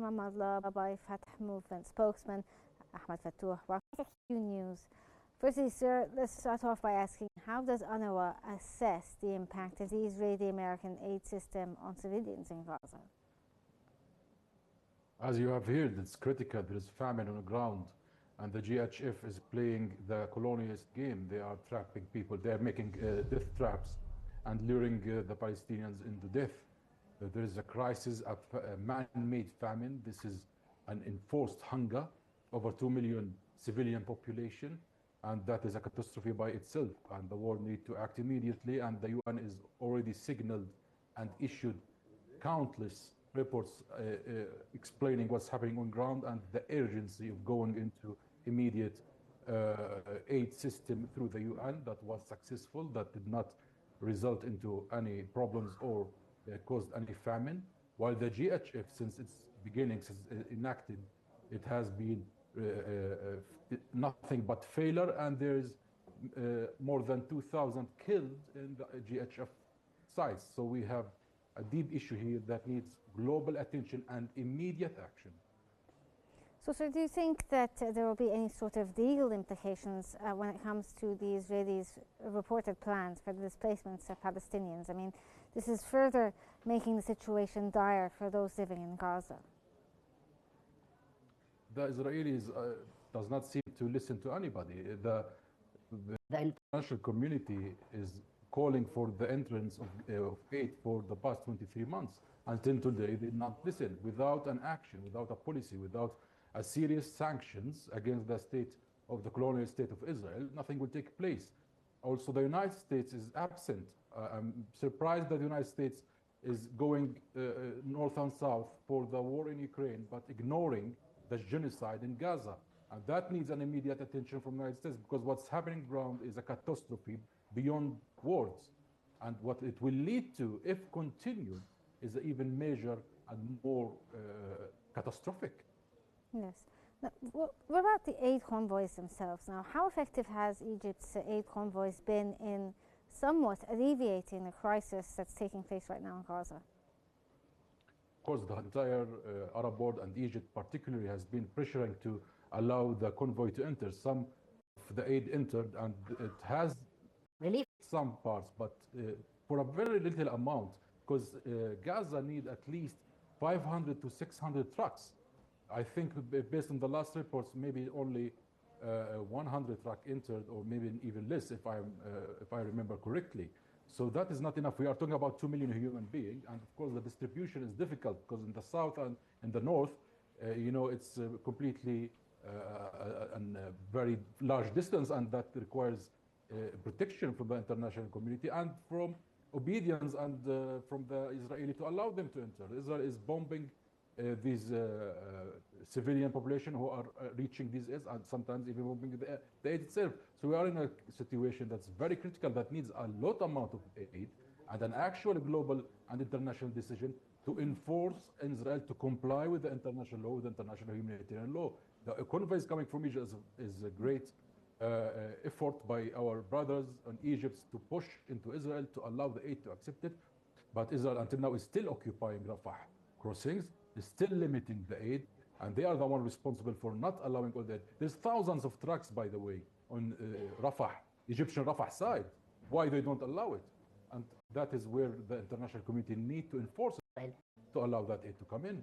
Ramallah by Fatah movement spokesman Ahmed Fatouh Fatah, Qnews. Firstly, sir, let's start off by asking, how does UNRWA assess the impact of the Israeli-American aid system on civilians in Gaza? As you have heard, it's critical. There is famine on the ground, and the GHF is playing the colonialist game. They are trapping people. They are making death traps and luring the Palestinians into death. There is a crisis of man-made famine. This is an enforced hunger, over 2 million civilian population, and that is a catastrophe by itself. And the world needs to act immediately, and the UN is already signaled and issued countless reports explaining what's happening on ground and the urgency of going into immediate aid system through the UN that was successful, that did not result into any problems or caused any famine. While the GHF, since its beginning, since enacted, it has been nothing but failure, and there is more than 2,000 killed in the GHF sites. So we have a deep issue here that needs global attention and immediate action. So, sir, do you think that there will be any sort of legal implications when it comes to the Israelis' reported plans for the displacements of Palestinians? I mean, this is further making the situation dire for those living in Gaza. The Israelis does not seem to listen to anybody. The international community is calling for the entrance of aid for the past 23 months. Until today, they did not listen. Without an action, without a policy, without a serious sanctions against the state of the colonial state of Israel, nothing will take place. Also, the United States is absent. I'm surprised that the United States is going north and south for the war in Ukraine, but ignoring the genocide in Gaza. And that needs an immediate attention from the United States, because what's happening on the ground is a catastrophe beyond words. And what it will lead to, if continued, is even major and more catastrophic. Yes. Now, what about the aid convoys themselves? Now, how effective has Egypt's aid convoys been in somewhat alleviating the crisis that's taking place right now in Gaza? Of course, the entire Arab world and Egypt particularly has been pressuring to allow the convoy to enter. Some of the aid entered, and it has relieved some parts, but for a very little amount, because Gaza needs at least 500 to 600 trucks. I think based on the last reports, maybe only 100 trucks entered, or maybe even less, if I remember correctly. So that is not enough. We are talking about 2 million human beings, and of course the distribution is difficult, because in the south and in the north, it's completely a very large distance, and that requires protection from the international community and from obedience and from the Israeli to allow them to enter. Israel is bombing these civilian population who are reaching these aids, and sometimes even bombing the aid itself. So we are in a situation that's very critical, that needs a lot amount of aid and an actual global and international decision to enforce Israel to comply with the international law, with the international humanitarian law. The convoys coming from Egypt is a great effort by our brothers in Egypt to push into Israel to allow the aid to accept it. But Israel until now is still occupying Rafah crossings, is still limiting the aid, and they are the one responsible for not allowing all that. There's thousands of trucks, by the way, on Rafah, Egyptian Rafah side. Why they don't allow it? And that is where the international community need to enforce it to allow that aid to come in.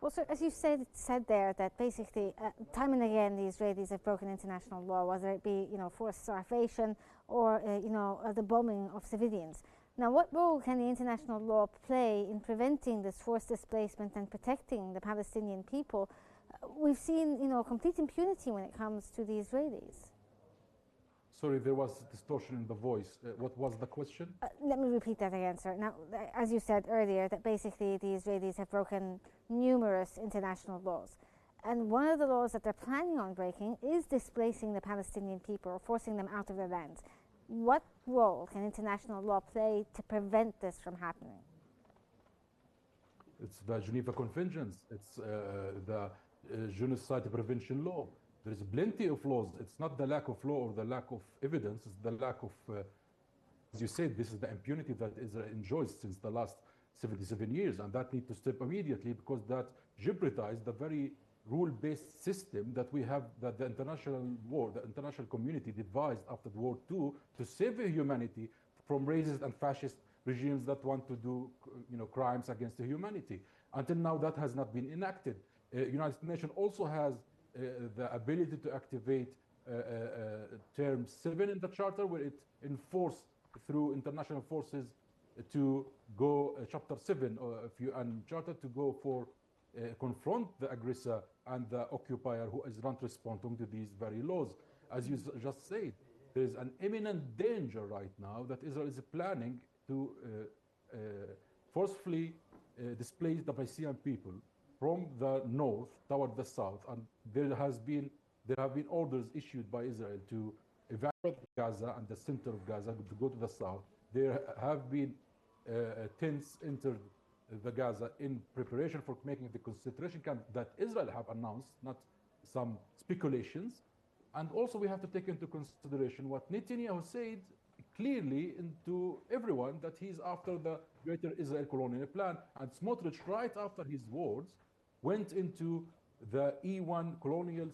Well, sir, as you said there, that basically time and again the Israelis have broken international law, whether it be forced starvation or the bombing of civilians. Now, what role can the international law play in preventing this forced displacement and protecting the Palestinian people? We've seen complete impunity when it comes to the Israelis. Sorry, there was distortion in the voice. What was the question? Let me repeat that again, sir. Now, as you said earlier, that basically the Israelis have broken numerous international laws. And one of the laws that they're planning on breaking is displacing the Palestinian people or forcing them out of their lands. What role can international law play to prevent this from happening? It's the Geneva Conventions. It's the genocide prevention law. There is plenty of laws. It's not the lack of law or the lack of evidence. It's the lack of, as you said, this is the impunity that Israel enjoys since the last 77 years, and that needs to stop immediately because that jeopardizes the very rule-based system that we have, that the international community devised after World War II to save humanity from racist and fascist regimes that want to do, crimes against humanity. Until now, that has not been enacted. United Nations also has the ability to activate term 7 in the charter, where it enforced through international forces to go chapter 7 of UN charter to go for confront the aggressor and the occupier who is not responding to these very laws. As you just said, there is an imminent danger right now that Israel is planning to forcefully displace the Palestinian people from the north toward the south, and there have been orders issued by Israel to evacuate Gaza and the center of Gaza to go to the south. There have been tents entered the Gaza in preparation for making the concentration camp that Israel have announced, not some speculations. And also we have to take into consideration what Netanyahu said clearly into everyone, that he's after the greater Israel colonial plan. And Smotrich, right after his words, went into the E1 colonial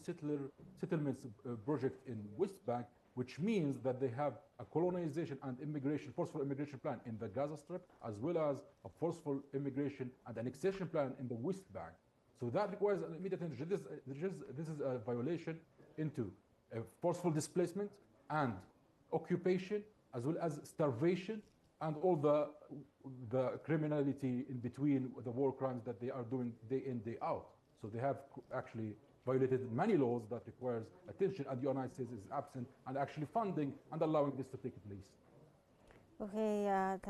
settlements project in West Bank, which means that they have a colonization and immigration, forceful immigration plan in the Gaza Strip, as well as a forceful immigration and annexation plan in the West Bank. So that requires an immediate attention. This is a violation into a forceful displacement and occupation, as well as starvation and all the criminality in between, the war crimes that they are doing day in, day out. So they have actually violated many laws that requires attention, and the United States is absent and actually funding and allowing this to take place. Okay,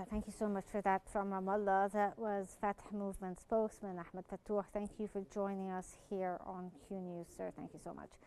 thank you so much for that from Ramallah. That was Fatah Movement spokesman Ahmed Fatouh. Thank you for joining us here on Qnews, sir. Thank you so much.